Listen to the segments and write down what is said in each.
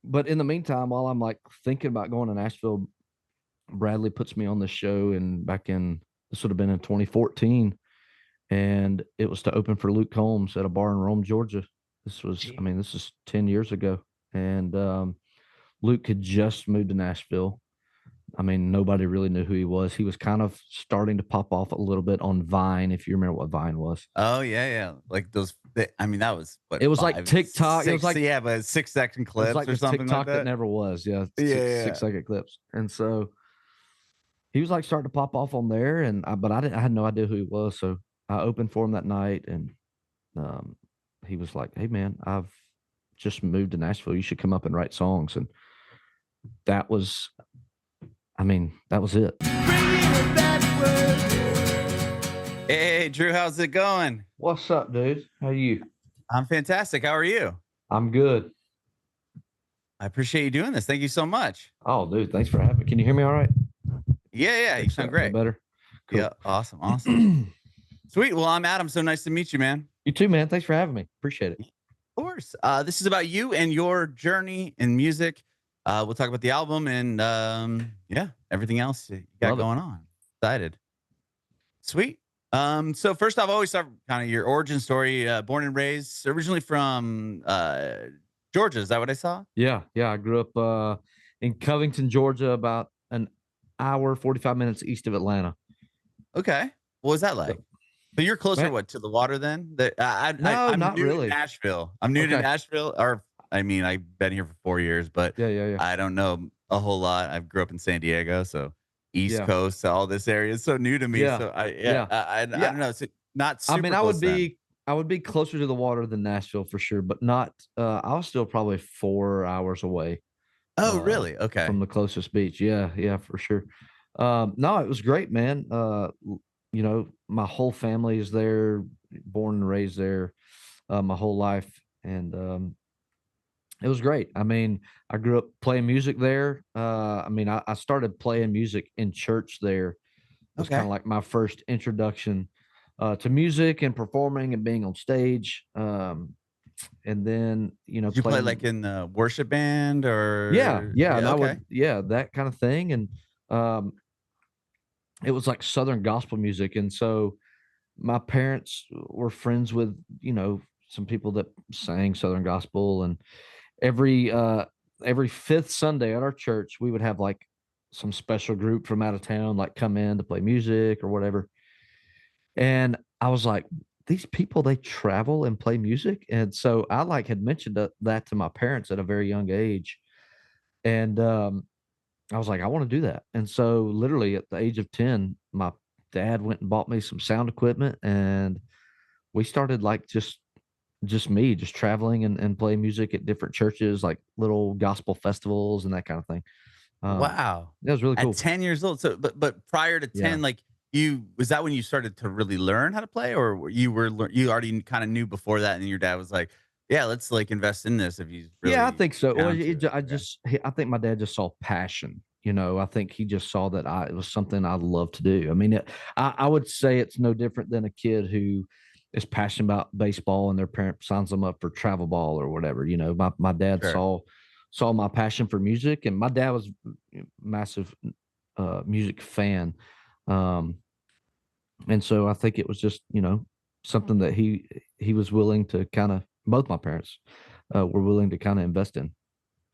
but in the meantime, while I'm like thinking about going to Nashville, Bradley puts me on the show, and back in this would have been in 2014, and it was to open for Luke Combs at a bar in Rome, Georgia. This was, I Gee. mean, this is 10 years ago, and Luke had just moved to Nashville. I mean, nobody really knew who he was. He was kind of starting to pop off a little bit on Vine, if you remember what Vine was. Oh yeah, yeah. Like those. I mean, that was what It was like five, TikTok. six. Yeah, but 6 second It was clips like or the something like TikTok that that. never was. Yeah, Yeah, six yeah. second clips. And so he was like starting to pop off on there, but I didn't. I had no idea who he was. So I opened for him that night, and um, he was like, "Hey man, I've just moved to Nashville. You should come up and write songs." And that was, I mean, that was it. Hey, Drew, how's it going? What's up, dude? How you? I'm fantastic. How are you? I'm good. I appreciate you doing this. Thank you so much. Oh, dude, thanks for having me. Can you hear me all right? Yeah, yeah. You Think so. sound Is that great. better? Yeah, Cool. awesome, awesome. Sweet. Well, I'm Adam. So nice to meet you, man. You too, man. Thanks for having me. Appreciate it. Of course. This is about you and your journey in music. We'll talk about the album and yeah, everything else you got Love it. going on. Excited. Sweet. So first off, I always start kind of your origin story. Born and raised originally from Georgia. Is that what I saw? Yeah, yeah. I grew up in Covington, Georgia, about an hour, 45 minutes east of Atlanta. Okay. What was that like? So, So you're closer, man, what, to the water then? no, I'm not new to really. Nashville. I'm new to Okay. Nashville, or I mean, I've been here for 4 years, but Yeah, yeah, yeah. I don't know a whole lot. I grew up in San Diego, so East Yeah, Coast, all this area is so new to me. yeah, So yeah, I yeah. don't know. It's not I mean, super close then. I would be closer to the water than Nashville for sure, but not. I was still probably 4 hours away Oh, uh, really? Okay. from the closest beach. Yeah, yeah, for sure. No, it was great, man. You know, my whole family is there, born and raised there, my whole life, and it was great. I mean, I grew up playing music there. I mean, I started playing music in church there. It was kind of Okay. like my first introduction to music and performing and being on stage. And then, you know, Did you play like playing, in the worship band yeah, or yeah. And yeah, I okay. would, yeah, that kind of thing. And um, it was like Southern gospel music. And so my parents were friends with, you know, some people that sang Southern gospel. And every every fifth Sunday at our church, we would have like some special group from out of town like come in to play music or whatever. And I was like, these people they travel and play music. And so I like had mentioned that to my parents at a very young age. And I was like, I want to do that. And so literally at the age of 10, my dad went and bought me some sound equipment, and we started like just me just traveling and playing music at different churches, like little gospel festivals and that kind of thing. Wow. That was really At cool. 10 years old. So but prior to Yeah. 10, like you was that when you started to really learn how to play or you already kind of knew before that and your dad was like, "Yeah, let's like invest in this if he's Yeah, I really think so. Well, down to it." Okay. I think my dad just saw passion. You know, I think he just saw that it was something I love to do. I mean, I would say it's no different than a kid who is passionate about baseball and their parent signs them up for travel ball or whatever. You know, my dad Sure. saw my passion for music, and my dad was a massive music fan. Um, and so I think it was just, you know, something that he was willing to kind of, both my parents were willing to kind of invest in.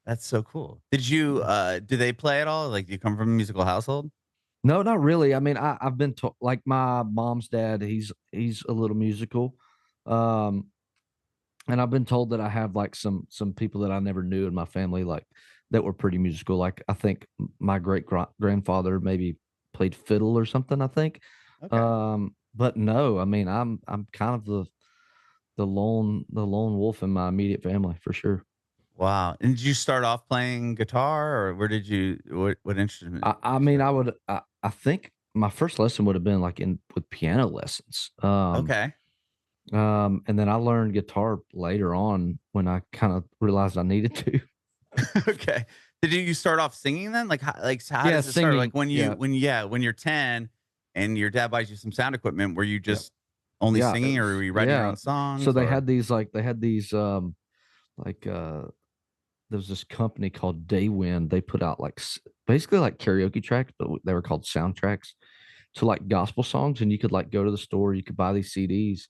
That's so cool. Did you do they play at all? Like do you come from a musical household? No, not really. I mean, I've been told, like my mom's dad, he's a little musical. Um, and I've been told that I have like some people that I never knew in my family, like that were pretty musical. Like I think my grandfather maybe played fiddle or something, I think. Okay. But no, I mean, I'm kind of the lone wolf in my immediate family for sure. Wow. And did you start off playing guitar or where did you what instrument did I you mean, start with? I think my first lesson would have been like in with piano lessons. Okay. And then I learned guitar later on when I kind of realized I needed to. Okay. Did you start off singing then? Like how Yeah, does it start? Like singing. Yeah, when you're 10 and your dad buys you some sound equipment, were you yeah, just only yeah, singing or were you writing your yeah. own So songs they or had these like like there was this company called Daywind. They put out like basically like karaoke tracks, but they were called soundtracks to like gospel songs. And you could like go to the store, you could buy these CDs.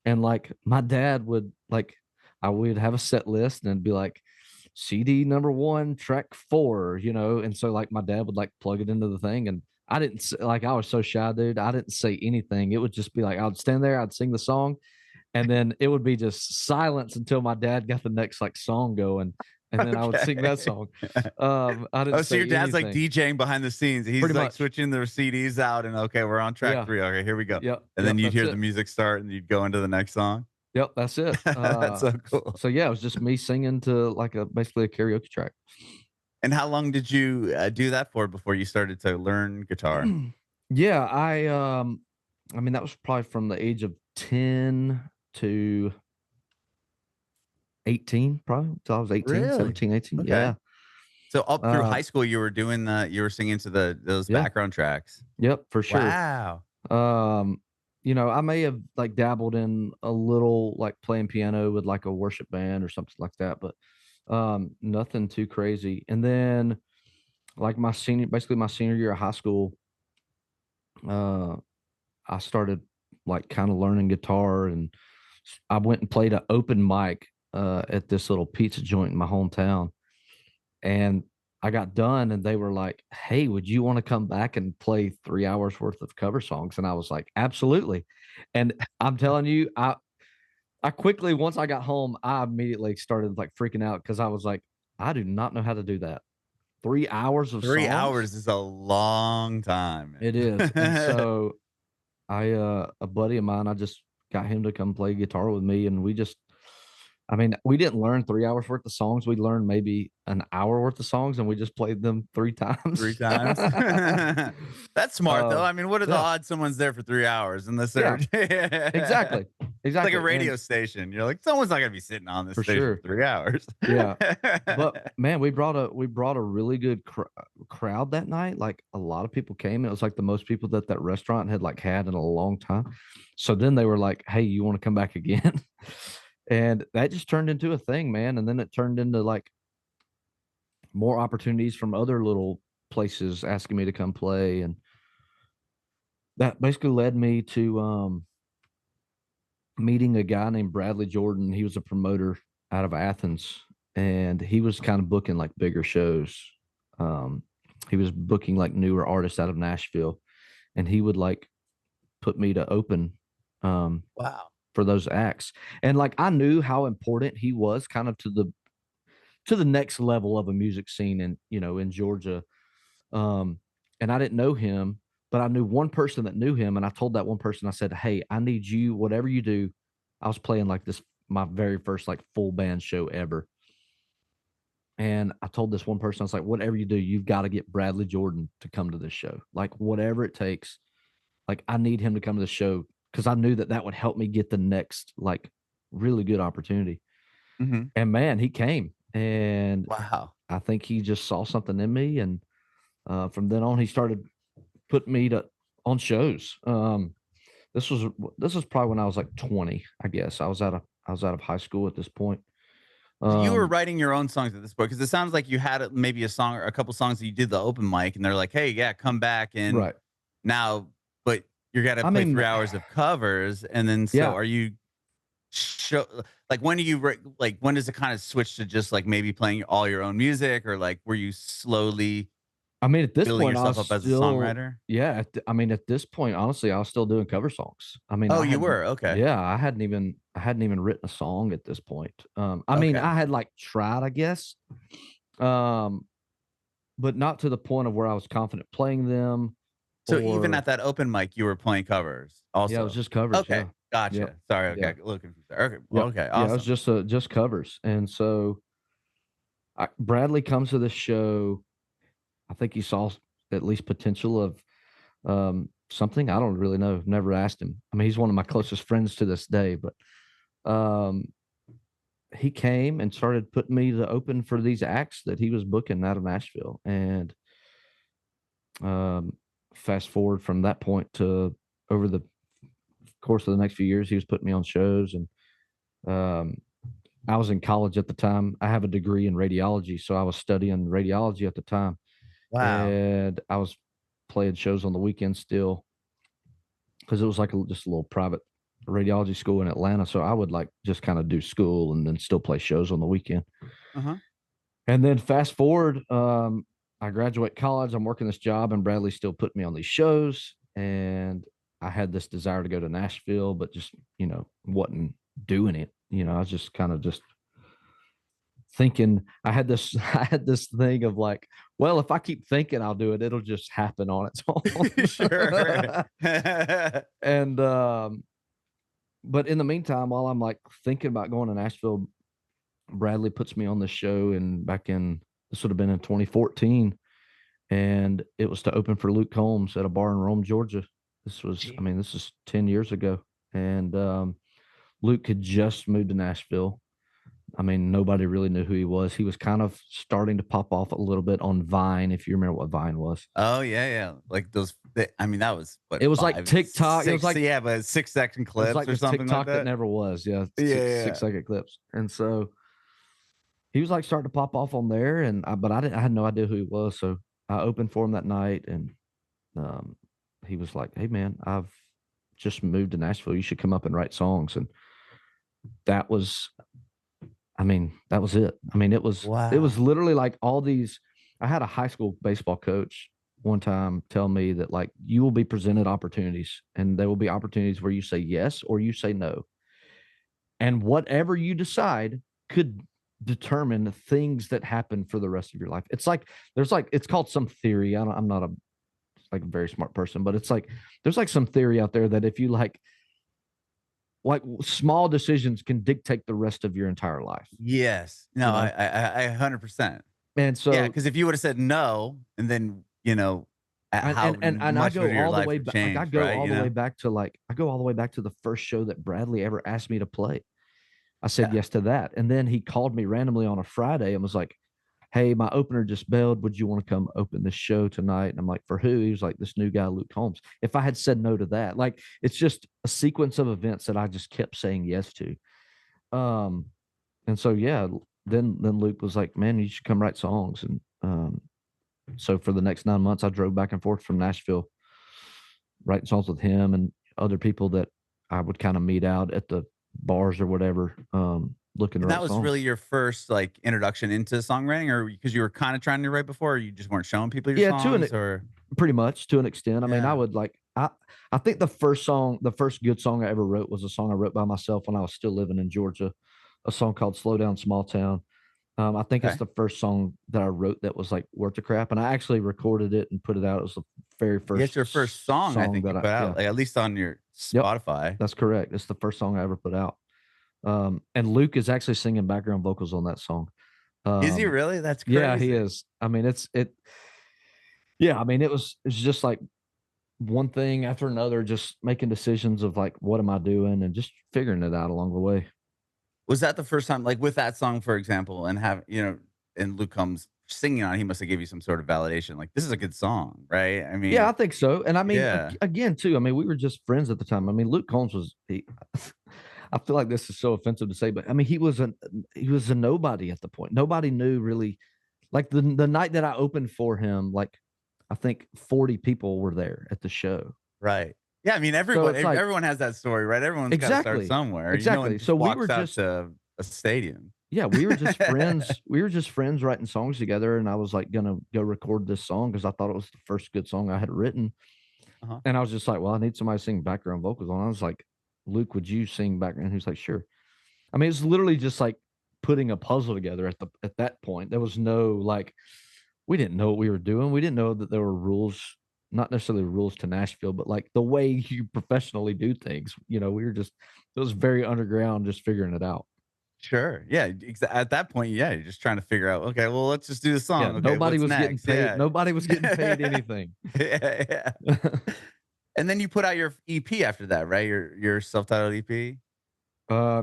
And like my dad would like, I would have a set list and it'd be like CD number one, track four, you know. And so like my dad would like plug it into the thing. And I didn't like, I was so shy, dude. I didn't say anything. It would just be like, I would stand there, I'd sing the song, and then it would be just silence until my dad got the next like song going, and then I would sing that Okay. song. I didn't Oh, so say your dad's like anything. DJing behind the snes. He's Pretty like much. switching the CDs out, and okay, we're on track Yeah. 3. Okay, here we go. Yep. And then Yep. you'd That's hear the it. music start, and you'd go into the next song. Yep. That's it. That's so cool. So yeah, it was just me singing to like basically a karaoke track. And how long did you do that for before you started to learn guitar? Yeah, I mean that was probably from the age of 10 to 18, probably until I was 18, Really? 17, 18. Okay. Yeah. So up through Uh, high school, you were doing you were singing to those yeah. background tracks. Yep, for sure. Wow. You know, I may have like dabbled in a little like playing piano with like a worship band or something like that, but nothing too crazy. And then like basically my senior year of high school, uh I started like kind of learning guitar, and I went and played an open mic at this little pizza joint in my hometown. And I got done and they were like, "Hey, would you want to come back and play 3 hours worth of cover songs?" And I was like, "Absolutely." And I'm telling you, I quickly, once I got home, I immediately started like freaking out because I was like, I do not know how to do that. 3 hours of 3 songs? hours is a long time, It is. And man. so a buddy of mine, I just got him to come play guitar with me, and we just, I mean, we didn't learn 3 hours worth of songs. We learned maybe an hour worth of songs, and we just played them 3 times. 3 times. That's smart, though. uh, I mean, what are the yeah, odds someone's there for 3 hours unless yeah, they're It's exactly, like a exactly, radio and station. You're like, "Someone's not gonna be sitting on this for station for sure, 3 hours." yeah. But man, we brought a really good crowd that night. Like a lot of people came. It was like the most people that that restaurant had like had in a long time. So then they were like, "Hey, you want to come back again?" And that just turned into a thing, man. And then it turned into like more opportunities from other little places asking me to come play, and that basically led me to meeting a guy named Bradley Jordan. He was a promoter out of Athens, and he was kind of booking like bigger shows. Um, he was booking like newer artists out of Nashville, and he would like put me to open um, Wow. for those acts. And like I knew how important he was, kind of to the next level of a music scene in, you know, in Georgia. Um, and I didn't know him, but I knew one person that knew him, and I told that one person, I said, "Hey, I need you, whatever you do." I was playing like this, my very first like full band show ever. And I told this one person, I was like, "Whatever you do, you've got to get Bradley Jordan to come to this show. Like whatever it takes. Like I need him to come to the show because I knew that that would help me get the next like really good opportunity." Mhm. And man, he came, and Wow. I think he just saw something in me, and from then on, he started putting me to on shows. This was this was probably when I was like 20, I guess. I was out of high school at this point. So you were Um, writing your own songs at this point because it sounds like you had maybe a song or a couple songs that you did the open mic, and they're like, "Hey, yeah, come back and right. now," but you got to I play mean, 3 hours of covers, and then so yeah. are you show like when do you like when does it kind of switch to just like maybe playing all your own music, or like were you slowly I mean, at this building point, I was yourself up as a still, songwriter? yeah. I mean, at this point, honestly, I was still doing cover songs. I mean, Oh, I you hadn't, were okay, yeah, I hadn't even written a song at this point. I mean, okay. I had like tried, I guess, um, but not to the point of where I was confident playing them, So even or at that open mic, you were playing covers yeah, it was also. just covers. Okay, Yeah. Yep. gotcha. Sorry, okay, Yeah. a little confused there. Okay, Yep. okay, Yeah, it was awesome. just covers. And so Bradley comes to this show. I think he saw at least potential of something. I don't really know. Never asked him. I mean, he's one of my closest friends to this day, but um, he came and started putting me to open for these acts that he was booking out of Nashville. And um, fast forward from that point to over the course of the next few years, he was putting me on shows, and um, I was in college at the time. I have a degree in radiology, so I was studying radiology at the time, Wow. and I was playing shows on the weekend still because it was like just a little private radiology school in Atlanta. So I would like just kind of do school and then still play shows on the weekend. Uh-huh. And then fast forward, I graduate college. I'm working this job, and Bradley still put me on these shows. And I had this desire to go to Nashville, but just wasn't doing it. I was just kind of just thinking. I had this thing of like, well, if I keep thinking I'll do it, it'll just happen on its own. Sure. And but in the meantime, while I'm like thinking about going to Nashville, Bradley puts me on the show, and this would have been in 2014, and it was to open for Luke Combs at a bar in Rome, Georgia. This is 10 years ago, and Luke had just moved to Nashville. I mean, nobody really knew who he was. He was kind of starting to pop off a little bit on Vine, if you remember what Vine was. Oh yeah. Like those. I mean, that was what, It was like TikTok. It was like, yeah, but 6-second it was clips like or the something TikTok like that. that never was. Yeah, Yeah. 6 second clips. And so he was like starting to pop off on there, but I had no idea who he was. So I opened for him that night, and um, he was like, "Hey man, I've just moved to Nashville. You should come up and write songs." And that was, that was it. It was Wow. literally like all these. I had a high school baseball coach one time tell me that like you will be presented opportunities, and there will be opportunities where you say yes or you say no, and whatever you decide could determine the things that happen for the rest of your life. It's like it's called some theory. I'm not a like a very smart person, but it's like there's like some theory out there that if you like small decisions can dictate the rest of your entire life. Yes. No, I 100%. And Yeah, so because if you would have said no, and then how and I much go would your all the life way have back. Like changed, right? I go all the way back to the first show that Bradley ever asked me to play. I said Yeah. yes to that. And then he called me randomly on a Friday and was like, "Hey, my opener just bailed. Would you want to come open this show tonight?" And I'm like, "For who?" He was like, "This new guy, Luke Combs." If I had said no to that, like it's just a sequence of events that I just kept saying yes to. Um, and so yeah, then Luke was like, "Man, you should come write songs." And so for the next 9 months, I drove back and forth from Nashville, writing songs with him and other people that I would kind of meet out at the bars or whatever, looking to And that write was songs. really your first like introduction into songwriting, or because you were kind of trying to write before, or you just weren't showing people your Yeah, songs, or pretty much to an extent. I yeah. would like I think the first good song I ever wrote was a song I wrote by myself when I was still living in Georgia, a song called "Slow Down Small Town." I think it's Okay. the first song that I wrote that was like worth the crap, and I actually recorded it and put it out. It was the very Yeah, it's first your first song, I song think you that put yeah, out, like at least on your yep, Spotify. that's correct. It's the first song I ever put out. And Luke is actually singing background vocals on that song. Is he Um, really? That's yeah, he crazy. is. Yeah, it's just like one thing after another, just making decisions of like, what am I doing, and just figuring it out along the way. Was that the first time, like with that song, for example, and and Luke comes singing on, he must have gave you some sort of validation, like this is a good song, right? I Yeah, I mean, think so. And yeah. again, too, we were just friends at the time. Luke Combs I feel like this is so offensive to say, but he was a nobody at the point. Nobody knew really, like the night that I opened for him, like I think 40 people were there at the show. Right. Yeah, I mean, So it's like everyone has that story, right? Everyone's gotta start exactly, somewhere. No one exactly. just So we walks were out just to a stadium. yeah, we were just friends. We were just friends writing songs together, and I was like gonna go record this song because I thought it was the first good song I had written. Uh-huh. And I was just like, well, I need somebody to sing background vocals on. I was like, Luke, would you sing background? He was like, sure. It's literally just like putting a puzzle together at that point. There was no like we didn't know what we were doing. We didn't know that there were rules, not necessarily rules to Nashville, but like the way you professionally do things. We were just it was very underground, just figuring it out. Sure. Yeah, at that point, yeah, you're just trying to figure out, okay, well, let's just do the Yeah, song. Okay, nobody what's was getting next? paid. Yeah. Nobody was getting paid anything. Yeah, yeah. And then you put out your EP after that, right? Your self-titled EP?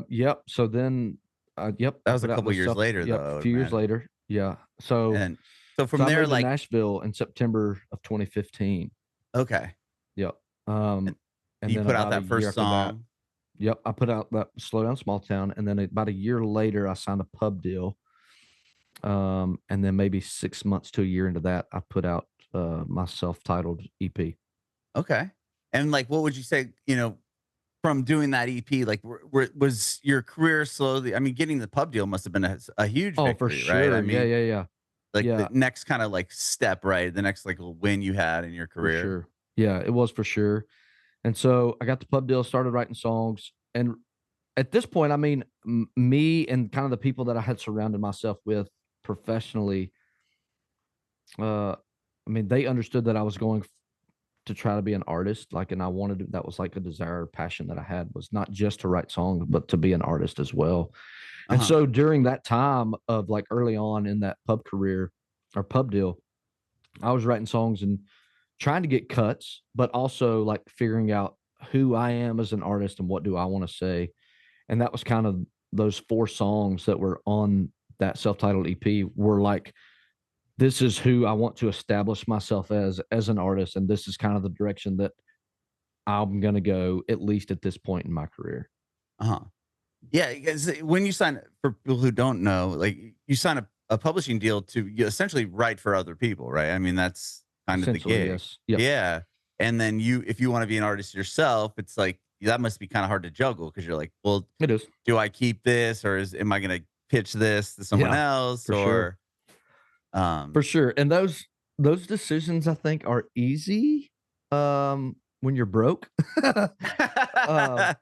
Yep. So then, yep, That I was a put out couple the years stuff. later, Yep, though, a I would few years imagine. later. Yeah. So And so so from I there, moved to like, Nashville in September of 2015. okay. Yep. And And you then put out about a that year first after that, song. Yep, I put out that Slow Down Small Town, and then about a year later, I signed a pub deal. And then maybe 6 months to a year into that, I put out my self-titled EP. Okay. And like, what would you say, from doing that EP, like, was your career slowly? I mean, getting the pub deal must have been a huge Oh, for victory, right? I sure. Yeah, mean, yeah, yeah. like the Yeah, next kind of like step, right? The next like little win you had in your for career. sure. Yeah, it was for sure. And so I got the pub deal, started writing songs, and at this point, I mean, me and kind of the people that I had surrounded myself with professionally, I mean, they understood that I was going to try to be an artist, like, and I wanted to, that was like a desire, passion that I had, was not just to write songs, but to be an artist as well. Uh And huh. so during that time of like early on in that pub career or pub deal, I was writing songs and trying to get cuts, but also like figuring out who I am as an artist and what do I want to say. And that was kind of those 4 songs that were on that self-titled EP were like, this is who I want to establish myself as an artist, and this is kind of the direction that I'm gonna go, at least at this point in my career. Uh huh. Yeah, because when you sign, for people who don't know, like you sign a publishing deal to you essentially write for other people, right? I mean, that's kind of the Essentially, gig. yes. Yep. Yeah. And then if you want to be an artist yourself, it's like that must be kind of hard to juggle because you're like, well, It is. do I keep this or am I going to pitch this to someone Yeah, else for sure. or, For um, sure. And those decisions I think are easy, when you're broke. Um,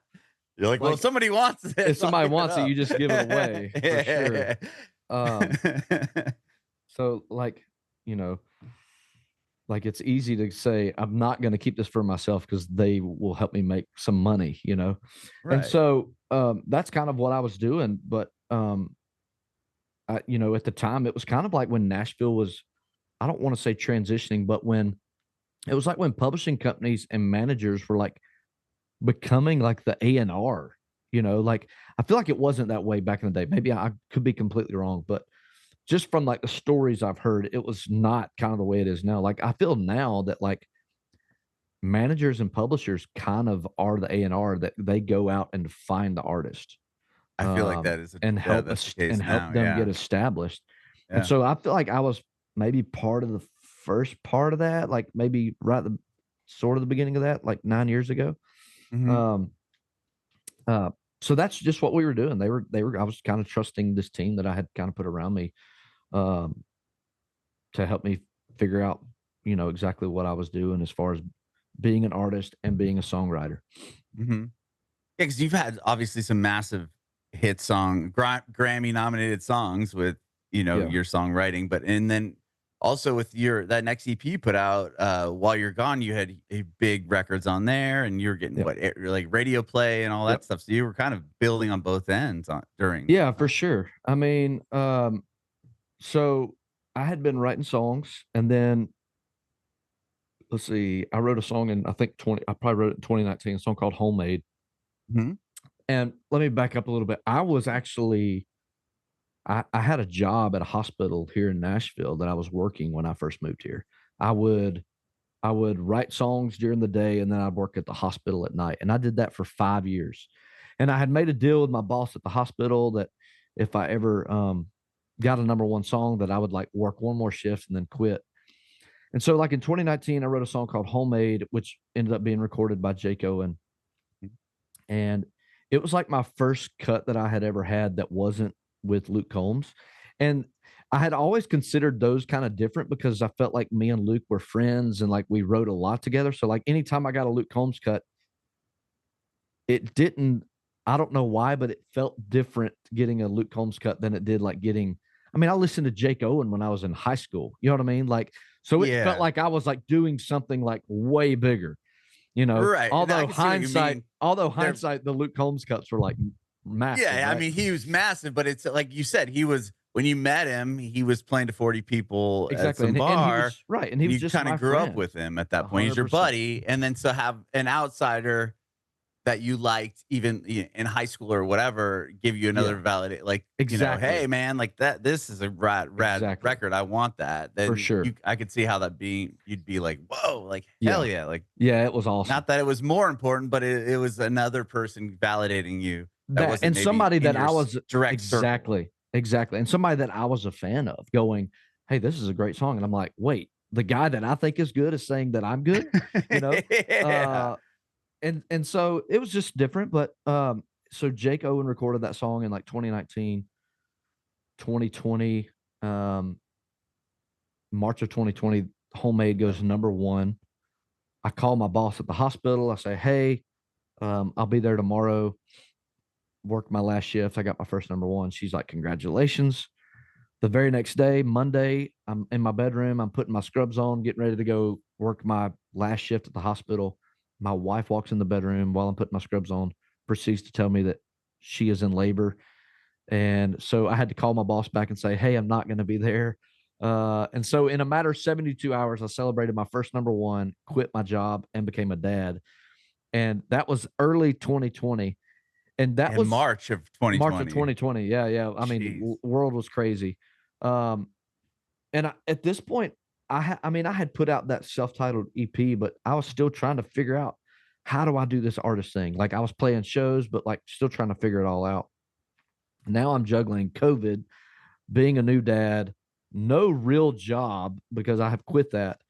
you're like, well, if like, somebody wants if this, I'll somebody give it wants it, up. you just give it away, for sure. Yeah. Um, so, like, you know, like, it's easy to say, "I'm not gonna keep this for myself because they will help me make some money," you know? And Right. so, that's kind of what I was doing, but, at the time, it was kind of like when Nashville was, I don't wanna say transitioning, but when it was like when publishing companies and managers were, like, becoming like the A&R, like, I feel like it wasn't that way back in the day. Maybe I could be completely wrong, but just from, like, the stories I've heard, it was not kind of the way it is now. Like, I feel now that, like, managers and publishers kind of are the A&R, that they go out and find the artist, I feel like that is and yeah, help that's the us case and help now. them get Yeah. established. And Yeah. so I feel like I was maybe part of the first part of that, like, maybe right at the sort of the beginning of that, like, 9 years ago. Mhm. Um, uh, so that's just what we were doing. They were I was kind of trusting this team that I had kind of put around me, um, to help me figure out, exactly what I was doing as far as being an artist and being a songwriter. Mhm. Yeah, because you've had obviously some massive hit Grammy nominated songs with, Yeah. your songwriting, but and then also with your that next EP you put out, While You're Gone, you had big records on there and you're getting Yep. what like radio play and all that Yep. stuff. So you were kind of building on both ends during that Yeah, for time. sure. I mean, so I had been writing songs, and then let's see, I wrote a song in, I think, 20, I probably wrote it in 2019, a song called Homemade. Mhm. And let me back up a little bit. I was actually, I had a job at a hospital here in Nashville that I was working when I first moved here. I would I would write songs during the day, and then I'd work at the hospital at night. And I did that for 5 years. And I had made a deal with my boss at the hospital that if I ever got a number one song, that I would like work one more shift and then quit. And so, like, in 2019, I wrote a song called Homemade, which ended up being recorded by Jake Owen. And it was like my first cut that I had ever had that wasn't with Luke Combs. And I had always considered those kind of different because I felt like me and Luke were friends and like we wrote a lot together. So like anytime I got a Luke Combs cut, it didn't, I don't know why, but it felt different getting a Luke Combs cut than it did like getting, I mean, I listened to Jake Owen when I was in high school. You know what I mean? Like, so it felt Yeah. like I was like doing something like way bigger, Right. And I although can see what you hindsight, mean. although They're hindsight, the Luke Combs cuts were like massive, Yeah, I right? mean, he was massive, but it's like you said, he was when you met him, he was playing to 40 people at Exactly. some And he bar, was right. And he and was you just kind of my grew up friend. with him at that point. He's your 100%. buddy, and then to have an outsider that you liked even in high school or whatever give you another Yeah, validate, like, hey exactly, man, like this is a rad exactly, record. I want that. for Then sure. I could see how that being you'd be like, whoa, like hell Yeah, yeah. Like yeah, it was awesome. not that it was more important, but it was another person validating you that That wasn't and maybe somebody in that your I was direct circle. exactly, exactly, and somebody that I was a fan of going, "Hey, this is a great song," and I'm like, "Wait, the guy that I think is good is saying that I'm good?" You know? Yeah. Uh, and so it was just different, but, so Jake Owen recorded that song in, like, 2019, 2020, um, March of 2020, Homemade goes number 1. I call my boss at the hospital, I say, "Hey, I'll be there tomorrow, work my last shift, I got my first number 1." She's like, "Congratulations." The very next day, Monday, I'm in my bedroom. I'm putting my scrubs on, getting ready to go work my last shift at the hospital. My wife walks in the bedroom while I'm putting my scrubs on, proceeds to tell me that she is in labor. And so I had to call my boss back and say, "Hey, I'm not going to be there." And so in a matter of 72 hours, I celebrated my first number 1, quit my job, and became a dad. And that was early 2020. And that In was March of March of 2020. 2020. Yeah, yeah. I mean, Jeez. world was crazy. Um, and at this point, I mean, I had put out that self-titled EP, but I was still trying to figure out how do I do this artist thing? Like I was playing shows, but like still trying to figure it all out. Now I'm juggling COVID, being a new dad, no real job because I have quit that,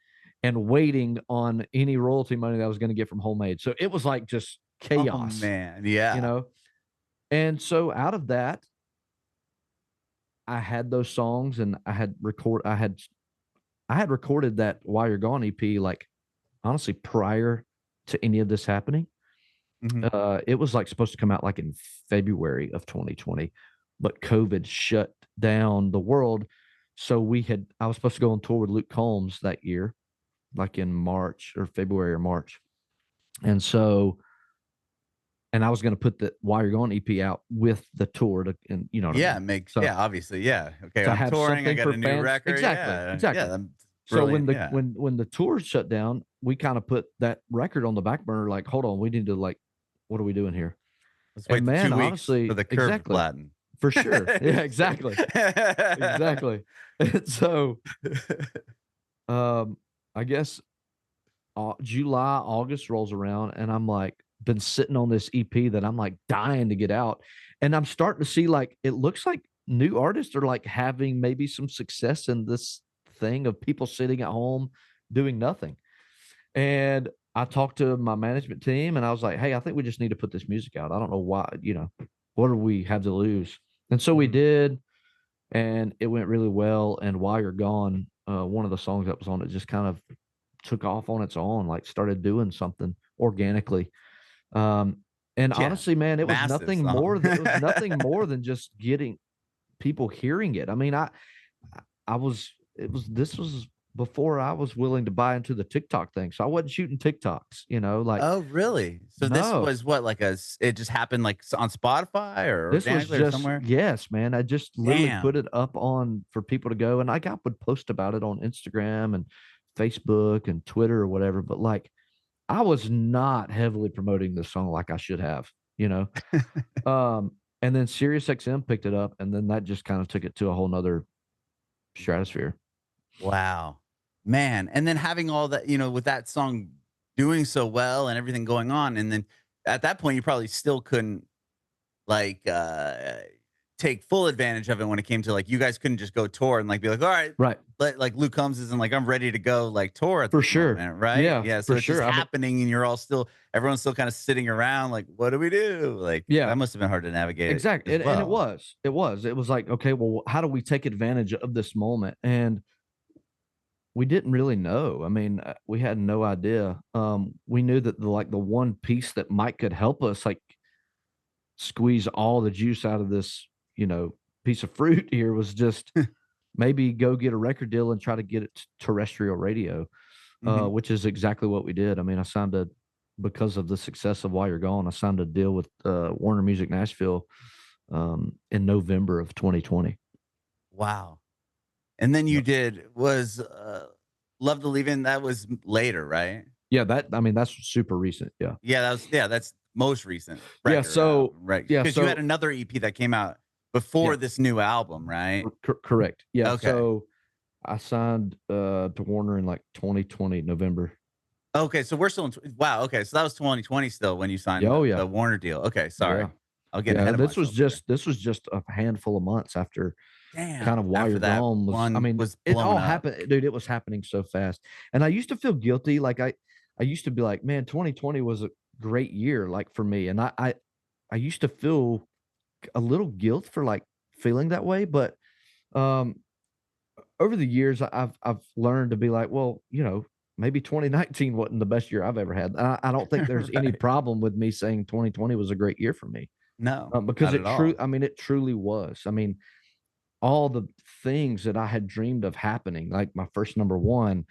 and waiting on any royalty money that I was going to get from Homemade. So it was like just Oh chaos, man. you Yeah. know? And so out of that, I had those songs and I had recorded that While You're Gone EP, like, honestly, prior to any of this happening. Mhm. It was, like, supposed to come out, like, in February of 2020, but COVID shut down the world, so I was supposed to go on tour with Luke Combs that year, like, in March or February or March, and so and I was gonna put the While You're Gone EP out with the tour to and you know what I Yeah, mean? it makes So, obviously, yeah. Okay, to I'm have touring, I something got for a new fans record. exactly, Yeah. Yeah, exactly. that's So brilliant. Yeah. when the tour shut down, we kinda put that record on the back burner, like, "Hold on, we need to, like, what are we doing here?" Let's And wait the man, 2 weeks for honestly the curve to exactly. flatten. For sure. Yeah, Just kidding. exactly. Exactly. And so, um, I guess, July, August rolls around, and I'm, like, been sitting on this EP that I'm, like, dying to get out, and I'm starting to see, like, it looks like new artists are, like, having maybe some success in this thing of people sitting at home doing nothing. And I talked to my management team and I was like, "Hey, I think we just need to put this music out. I don't know why, what do we have to lose?" And so we Mhm. did, and it went really well. And While You're Gone, one of the songs that was on it just kind of took off on its own, like started doing something organically. Um, and Yeah. honestly, man, Massive song. it was nothing more than just getting people hearing it. I mean, I was it was this was before I was willing to buy into the TikTok thing. So I wasn't shooting TikToks, like Oh, really? So this no. was what, like it just happened like on Spotify or This was organically or just somewhere? yes, man. I just literally put Damn. it up on for people to go and like I would post about it on Instagram and Facebook and Twitter or whatever, but like I was not heavily promoting this song like I should have, you know. And then SiriusXM picked it up and then that just kind of took it to a whole nother stratosphere. Wow. Man, and then having all that, with that song doing so well and everything going on, and then at that point, you probably still couldn't, like, take full advantage of it when it came to, like, you guys couldn't just go tour and, like, be like, "All right," Right. like, Luke Combs isn't like, "I'm ready to go," like, tour at For this sure. moment, right? Yeah, Yeah, so for it's just sure. I mean, happening and you're all still everyone's still kinda sitting around like, "What do we do?" Like, yeah. that must have been hard to navigate it Exactly, as and it well. was. It was. It was like, okay, well, how do we take advantage of this moment? And we didn't really know. I mean, we had no idea. We knew that the one piece that might could help us, like, squeeze all the juice out of this, piece of fruit here was just maybe go get a record deal and try to get it to terrestrial radio, Mhm. which is exactly what we did. I mean, because of the success of While You're Gone, I signed a deal with Warner Music Nashville in November of 2020. Wow. And then you Yep. did was, Love to Leave In, that was later, right? Yeah, I mean, that's super recent. Yeah. Yeah, that's most recent Yeah, record out, so right? yeah, Because you had so another EP that came out yeah, before this new album, right? correct. Yeah, Okay. so I signed to Warner in like 2020 November. Okay, so we're still in wow, okay, so that was 2020 still when you Yeah, signed oh yeah, the Warner deal. Okay, yeah, sorry. I'll get yeah. ahead of myself there. This was just a handful of months after kind of Damn, While after You're that Gone was. I one mean, was it blown all up. happened, dude. It was happening so fast, and I used to feel guilty. Like I used to be like, man, 2020 was a great year, like for me, and I used to feel a little guilt for like feeling that way, but um over the years, I've learned to be like, well, maybe 2019 wasn't the best year I've ever had. I don't think there's any Right. problem with me saying 2020 was a great year for me, No, because not at all. I mean, it truly was. I mean, all the things that I had dreamed of happening, like my first number one,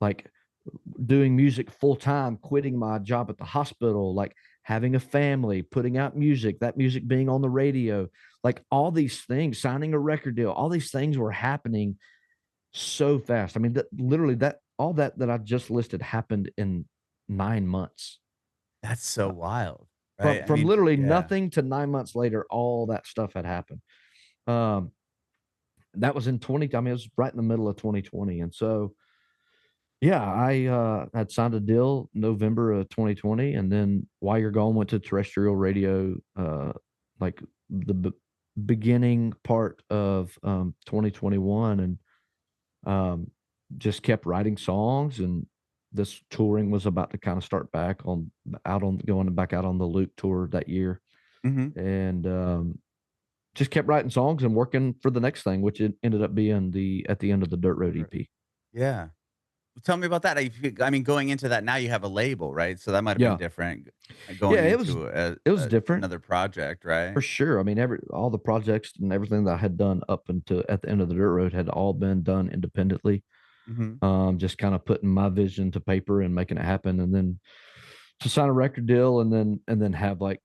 like doing music full time, quitting my job at the hospital, like having a family, putting out music, that music being on the radio, like all these things, signing a record deal, all these things were happening so fast. I mean, that literally that all that I just listed happened in 9 months. That's so Uh, wild, from right? I from mean, literally yeah. nothing to 9 months later, all that stuff had happened. Um, that was in 20. I mean, it was right in the middle of 2020, and so yeah, I had signed a deal November of 2020, and then While You're Gone went to terrestrial radio, like the beginning part of 2021, and um, just kept writing songs. And this touring was about to kind of start back on out on going back out on the Luke tour that year, Mhm. and just kept writing songs and working for the next thing, which it ended up being the at the end of the Dirt Road EP. Yeah. Tell me about that. I mean, going into that now you have a label, right? So that might have been Yeah, different yeah, going into it was different another project, for right? sure. I mean, all the projects and everything that I had done up until at the end of the Dirt Road had all been done independently. Mhm. Just kind of putting my vision to paper and making it happen, and then to sign a record deal, and then have like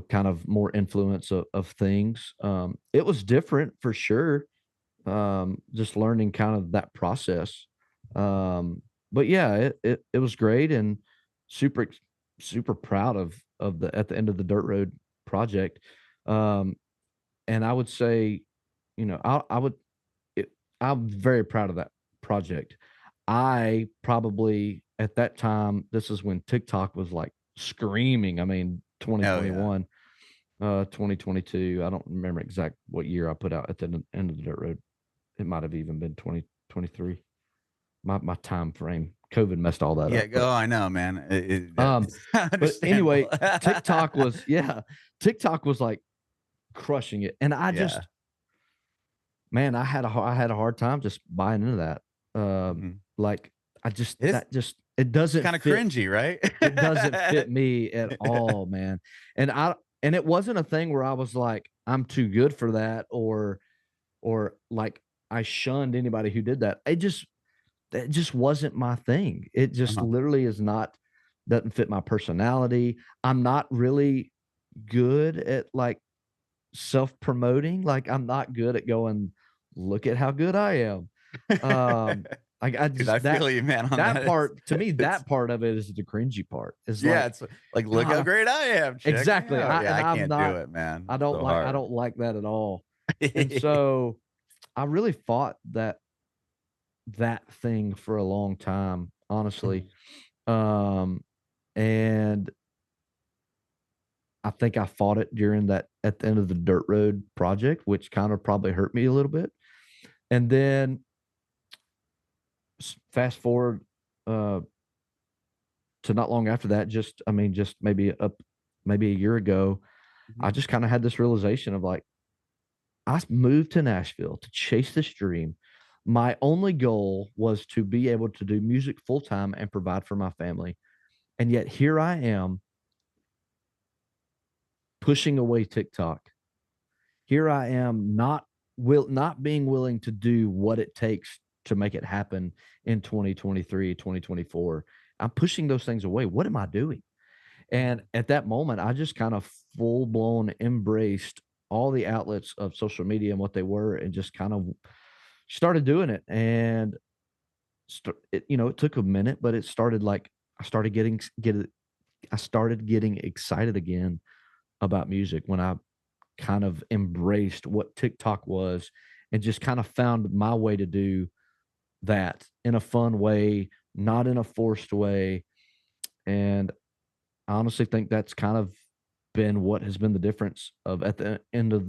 kind of more influence of things. It was different for sure. Just learning kind of that process. But yeah, it was great, and super super proud of the at the end of the Dirt Road project. Um, and I would say, I would it, I'm very proud of that project. I probably at that time, this is when TikTok was like screaming. I mean, Oh, yeah. 2021, 2022. I don't remember exact what year I put out at the end of the Dirt Road. It might have even been 2023. My time frame. COVID messed all that Yeah, up. But I know, man. That um, is but understandable. anyway, TikTok was yeah, TikTok was like crushing it, and I Yeah. just man, I had a hard time just buying into that. Mhm. Like I just It is that just it it's doesn't kinda fit. cringy, right? It doesn't fit me at all, man. And it wasn't a thing where I was like, I'm too good for that, or like I shunned anybody who did that. It just wasn't my thing. It just Uh-huh. literally is not doesn't fit my personality. I'm not really good at like self-promoting. Like I'm not good at going, look at how good I am. I Dude, just I feel you, man, on that that. part to me, It's that part of it is the cringy part. Is yeah, like, it's like, "Look how God, great I am. Check me exactly. out." Yeah, I I'm can't do not. it, man. I It's don't so like. I hard. don't like that at all. And so I really fought that thing for a long time, honestly. Mhm. Um, and I think I fought it during that at the end of the Dirt Road project, which kind of probably hurt me a little bit. And then fast forward uh, to not long after that, just I mean, just maybe a year ago, I Mhm. just kind of had this realization of like, I moved to Nashville to chase this dream. My only goal was to be able to do music full time and provide for my family. And yet here I am pushing away TikTok. Here I am not being willing to do what it takes to make it happen in 2023, 2024. I'm pushing those things away. What am I doing? And Mhm. at that moment, I just kind of full blown embraced all the outlets of social media and what they were, and just kind of started doing it. And it took a minute, but it started like I started getting I started getting excited again about music when I kind of embraced what TikTok was and just kind of found my way to do that in a fun way, not in a forced way. And I honestly think that's kind of been what has been the difference of at the end of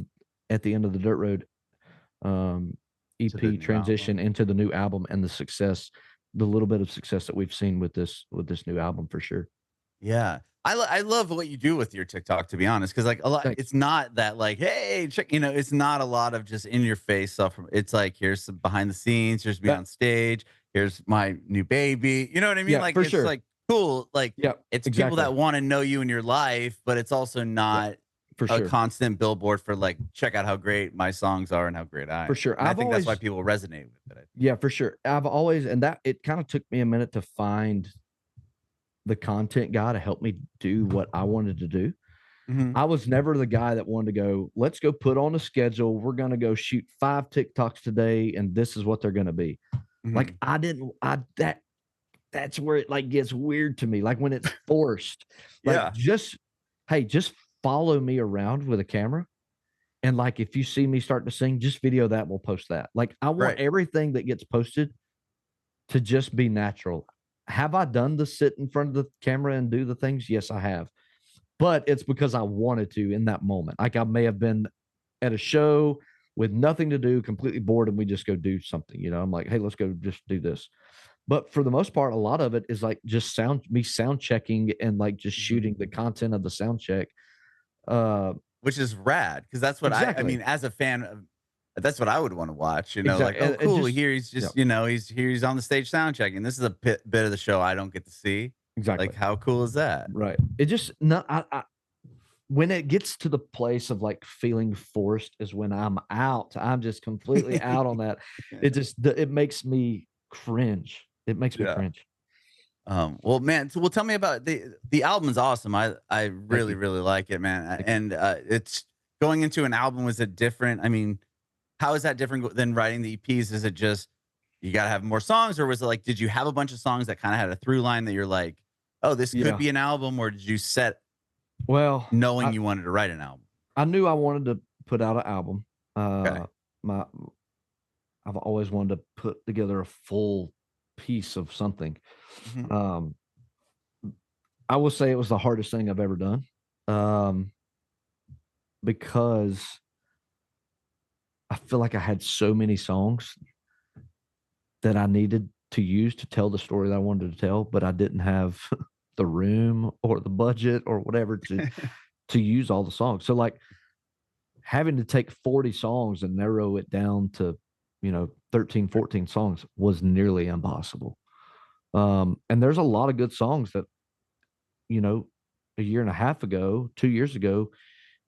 the Dirt Road To the EP new transition album. into the new album and the success, the little bit of success that we've seen with this new album for sure. Yeah. I love what you do with your TikTok, to be honest, because like a lot, Thanks. it's not that like, hey, check, it's not a lot of just in your face stuff. It's like, here's some behind the scenes, here's me That on stage, here's my new baby. You know what I mean? yeah, Like, for it's sure. like cool. Like, Yeah, it's people exactly. that want to know you in your life, but it's also Yeah, not for a sure. constant billboard for like, check out how great my songs are and how great I For am. sure. And I I've think that's why always people resonate with it. I think. yeah, for sure. I've always and that it kind of took me a minute to find the content guy to help me do what I wanted to do. Mhm. I was never the guy that wanted to go, let's go put on a schedule. We're going to go shoot 5 TikToks today and this is what they're going to be. Like Mhm. I didn't I that's where it like gets weird to me. Like when it's forced. Like Yeah. just hey, just follow me around with a camera. And like if you see me starting to sing, just video that, we'll post that. Like I want Right. everything that gets posted to just be natural. Have I done the sit in front of the camera and do the things? Yes, I have. But it's because I wanted to in that moment. Like I may have been at a show with nothing to do, completely bored, and we just go do something. You know, I'm like, hey, let's go just do this. But for the most part, a lot of it is like just sound checking and like just Mhm. shooting the content of the sound check. Uh, Which is rad, because that's what I exactly, mean, as a fan of that's what I would wanna watch, like, exactly, "Oh, and cool, just here he's yeah, just, he's on the stage sound checking. This is a bit of the show I don't get to see." Like, exactly, how cool is that? right. It just not I when it gets to the place of like feeling forced is when I'm out. I'm just completely out on that. It makes me cringe. It makes me Yeah. cringe. Well, man, so well, tell me about the album is awesome. I Thank really, you. really like it, man, Thank you. and, it's going into an album, was it different? I mean, how is that different than writing the EPs? Is it just you gotta have more songs, or was it like, did you have a bunch of songs that kinda had a through line that you're like, "Oh, this could Yeah. be an album," or did you set Well, knowing you wanted to write an album? I knew I wanted to put out an album. Okay. My I've always wanted to put together a full piece of something. Mhm. Um, I will say it was the hardest thing I've ever done. Um, because I feel like I had so many songs that I needed to use to tell the story that I wanted to tell, but I didn't have the room or the budget or whatever to use all the songs. So like having to take 40 songs and narrow it down to, 13, 14 songs was nearly impossible. And there's a lot of good songs that, you know, a year and a half ago, 2 years ago,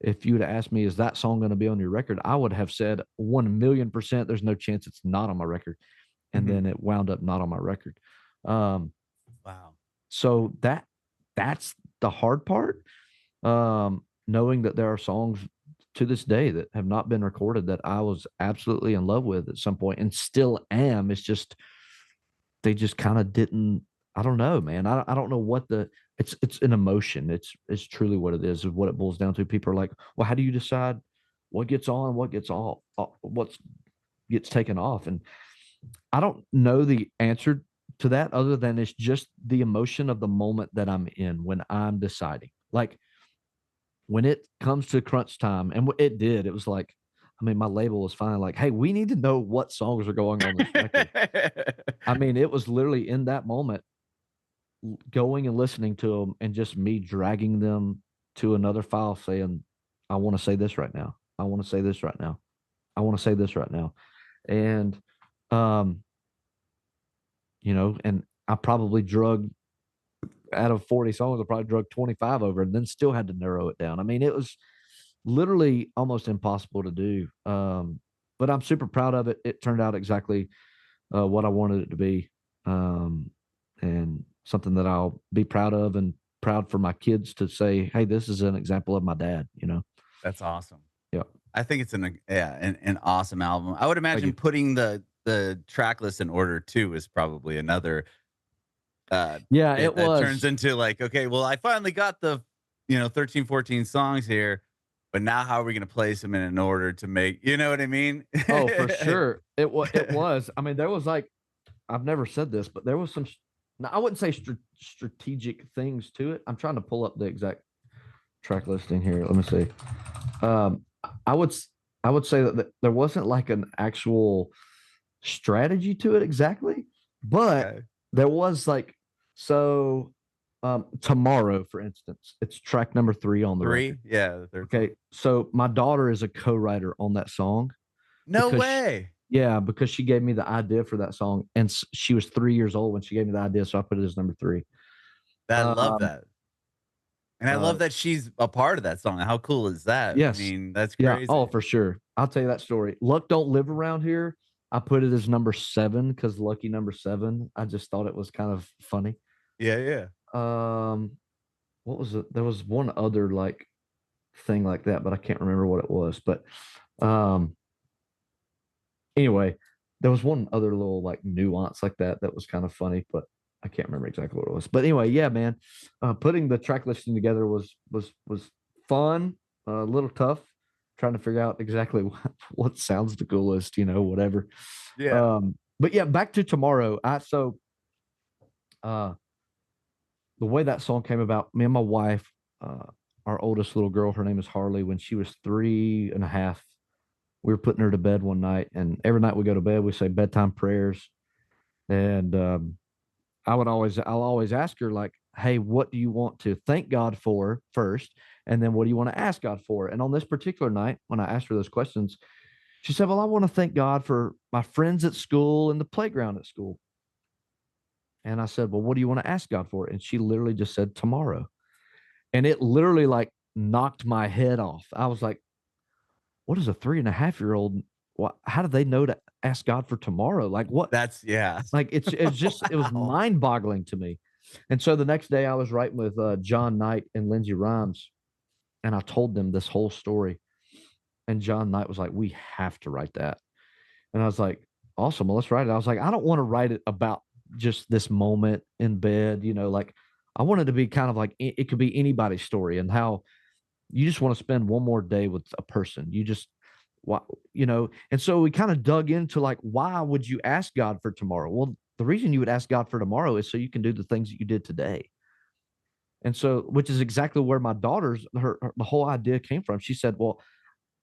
if you would have asked me, is that song going to be on your record? I would have said 1,000,000% there's no chance it's not on my record. And Mhm. then it wound up not on my record. Um, Wow. so that's the hard part. Knowing that there are songs to this day that have not been recorded that I was absolutely in love with at some point and still am. It's just they just kind of didn't. I don't know, man. I don't know what the it's an emotion. It's truly what it is what it boils down to. People are like, well, how do you decide what gets on, what gets off, what gets taken off? And I don't know the answer to that other than it's just the emotion of the moment that I'm in when I'm deciding. Like when it comes to crunch time, and it did, it was like, I mean, my label was finally like, hey, we need to know what songs are going on this record. I mean, it was literally in that moment going and listening to them and just me dragging them to another file saying, I want to say this right now. I want to say this right now. I want to say this right now. And, um, and I probably drug out of 40 songs, I probably drug 25 over and then still had to narrow it down. I mean, it was literally almost impossible to do. But I'm super proud of it. It turned out exactly what I wanted it to be. And something that I'll be proud of and proud for my kids to say, hey, this is an example of my dad. That's awesome. Yeah. I think it's an awesome album. I would Thank imagine you. putting the track list in order too is probably another. Yeah, bit it that turns was. into like, okay, well, I finally got the 13, 14 songs here, but now how are we gonna place them in an order to make, you know what I mean? Oh, for sure. It was. I mean, there was like, I've never said this, but there was some now I wouldn't say strategic things to it. I'm trying to pull up the exact track listing here. Let me see. Um, I would I would say that there wasn't like an actual strategy to it exactly, but Okay. there was like so tomorrow, for instance, it's track number 3 on the record. 3? Yeah, the 3rd Okay, song. so my daughter is a co-writer on that song No because way. yeah, because she gave me the idea for that song, and she was 3 years old when she gave me the idea, so I put it as number 3. I love Um, that. And I uh, love that she's a part of that song. How cool is that? I yes, mean, that's yeah, oh, crazy. for sure. I'll tell you that story. Luck don't live around here. I put it as number 7 because lucky number 7. I just thought it was kind of funny. Yeah, yeah. Um, what was it? There was one other like thing like that, but I can't remember what it was. But um, anyway, there was one other little like nuance like that that was kind of funny, but I can't remember exactly what it was. But anyway, yeah, man, putting the track listing together was fun, a little tough, trying to figure out exactly what sounds the coolest, whatever. Yeah. But yeah, back to tomorrow. Uh, the way that song came about, me and my wife, our oldest little girl, her name is Harley. When she was 3.5, we were putting her to bed one night, and every night we go to bed, we say bedtime prayers. And I'll always ask her like, "Hey, what do you want to thank God for first, and then what do you want to ask God for?" And on this particular night, when I asked her those questions, she said, "Well, I want to thank God for my friends at school and the playground at school." And I said, "Well, what do you want to ask God for?" And she literally just said, "Tomorrow." And it literally like knocked my head off. I was like, what is a 3.5-year-old? What, how do they know to ask God for tomorrow? Like what? That's yeah. Like it's just it was Wow. mind boggling to me. And so the next day I was writing with Jon Nite and Lindsay Rimes, and I told them this whole story. And Jon Nite was like, "We have to write that." And I was like, "Awesome, well, let's write it." I was like, "I don't want to write it about just this moment in bed, like I want it to be kind of like it could be anybody's story and how you just want to spend one more day with a person. You just why and so we kind of dug into like, why would you ask God for tomorrow? Well, the reason you would ask God for tomorrow is so you can do the things that you did today. And so, which is exactly where my daughter's the whole idea came from. She said, "Well,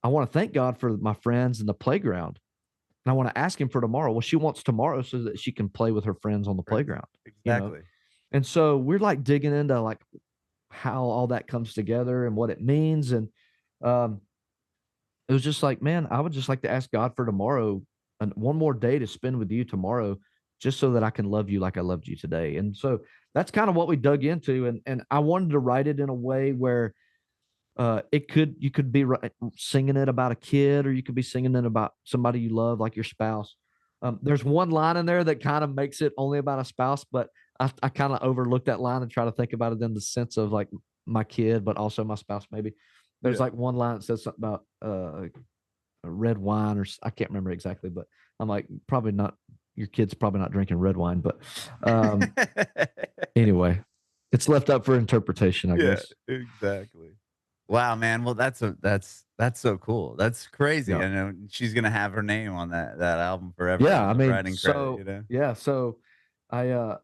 I want to thank God for my friends in the playground, and I want to ask him for tomorrow." Well, she wants tomorrow so that she can play with her friends on the Right. playground, you know. Exactly. And so we're like digging into like how all that comes together and what it means. And um, it was just like, man, I would just like to ask God for tomorrow and one more day to spend with you tomorrow, just so that I can love you like I loved you today. And so that's kind of what we dug into. And I wanted to write it in a way where you could be singing it about a kid, or you could be singing it about somebody you love, like your spouse. There's one line in there that kind of makes it only about a spouse, but I kind of overlooked that line and try to think about it in the sense of like my kid, but also my spouse. Maybe there's Yeah. like one line that says something about red wine, or I can't remember exactly, but I'm like, probably not. Your kid's probably not drinking red wine, but um, anyway, it's left up for interpretation, I Yeah, guess. exactly. Wow, man. Well, that's so cool. That's crazy. Yeah. I know she's gonna have her name on that album forever Yeah, as I a mean, writing credit, so yeah, so I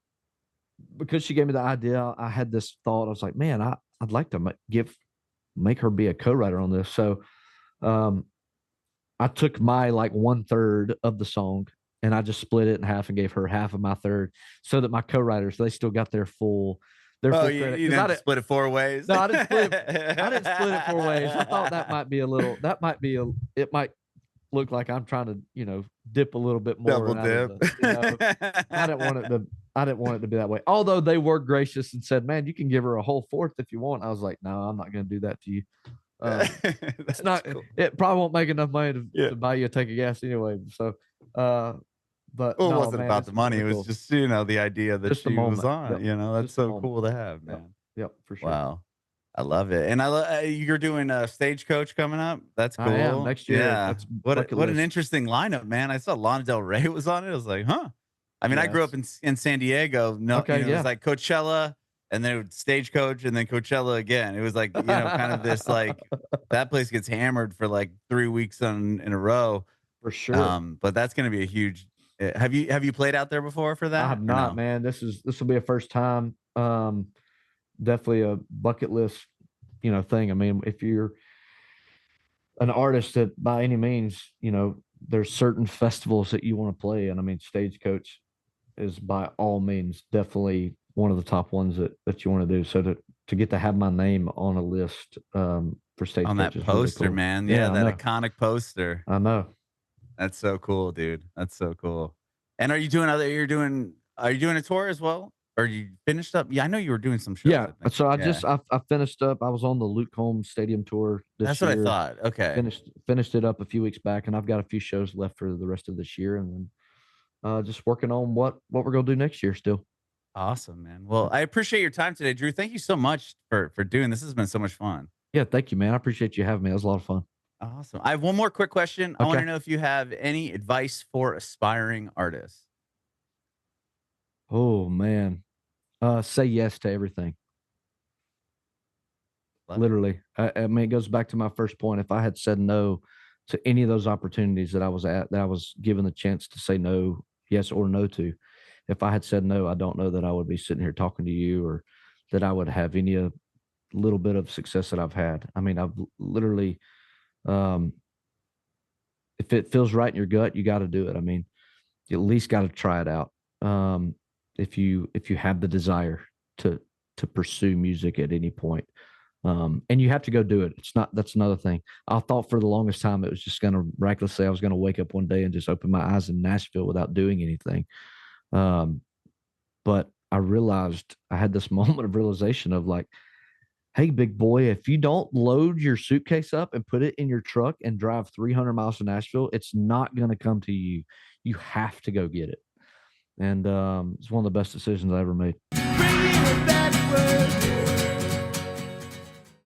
because she gave me the idea, I had this thought. I was like, man, I'd like to make her be a co-writer on this. So um I took my like 1/3 of the song, and I just split it in half and gave her half of my third, so that my co-writers, they still got their Oh, full you credit. you Because didn't split it 4 ways? no, I didn't split it 4 ways. I thought that might be it might look like I'm trying to, dip a little bit Double more out of dip. I didn't want it to I didn't want it to be that way. Although they were gracious and said, "Man, you can give her a whole fourth if you want." I was like, "No, I'm not going to do that to you." It's That's not cool. it probably won't make enough money Yeah. to buy you a tank of gas anyway. So uh but Well, it no, wasn't man, about it's the money. really It was cool. just, the idea that Just the she was moment. on, Yep. that's Just the so moment. cool to have, Yep. man. Yep, for sure. Wow. I love it. And you're doing a Stagecoach coming up. That's I am cool. next year. Yeah. That's What bucket an list. interesting lineup, man. I saw Lana Del Rey was on it. I was like, huh. I mean, I grew up Yes. in San Diego. No, Okay, it was yeah. like Coachella and then it would Stagecoach and then Coachella again. It was like, kind of this like that place gets hammered for like 3 weeks in a row. For sure. But that's gonna be a huge have you played out there before for I that have or not, no? man. This will be a first time. Definitely a bucket list, thing. I mean, if you're an artist that by any means, there's certain festivals that you want to play, and I mean, Stagecoach is by all means definitely one of the top ones that you want to do. So to get to have my name on a list for On Stagecoach that is really poster, cool. man. Yeah, Yeah, I that know. iconic poster. I know. That's so cool, dude. That's so cool. And are you doing a tour as well? Or you finished up? Yeah, I know you were doing some shows, Yeah. I think. So Yeah. I finished up. I was on the Luke Combs Stadium tour That's this what I year. thought. Okay. Finished it up a few weeks back, and I've got a few shows left for the rest of this year, and then just working on what we're gonna do next year still. Awesome, man. Well, I appreciate your time today, Drew. Thank you so much for doing this. This has been so much fun. Yeah, thank you, man. I appreciate you having me. It was a lot of fun. Awesome. I have one more quick question. I want Okay. to know if you have any advice for aspiring artists. Oh man. Say yes to everything. Love it. Literally. I mean, it goes back to my first point. If I had said no to any of those opportunities that I was given the chance to say no, yes or no to, if I had said no, I don't know that I would be sitting here talking to you, or that I would have any little bit of success that I've had. I mean, I've literally, um, if it feels right in your gut, you got to do it. I mean, you at least got to try it out. Um, if you have the desire to to pursue music at any point, and you have to go do it. It's not That's another thing. I thought for the longest time it was just going to miraculously I was going to wake up one day and just open my eyes in Nashville without doing anything. Um, but I realized I had this moment of realization of like, hey, big boy, if you don't load your suitcase up and put it in your truck and drive 300 miles to Nashville, it's not going to come to you. You have to go get it. And it's one of the best decisions I ever made. Bringing it backward.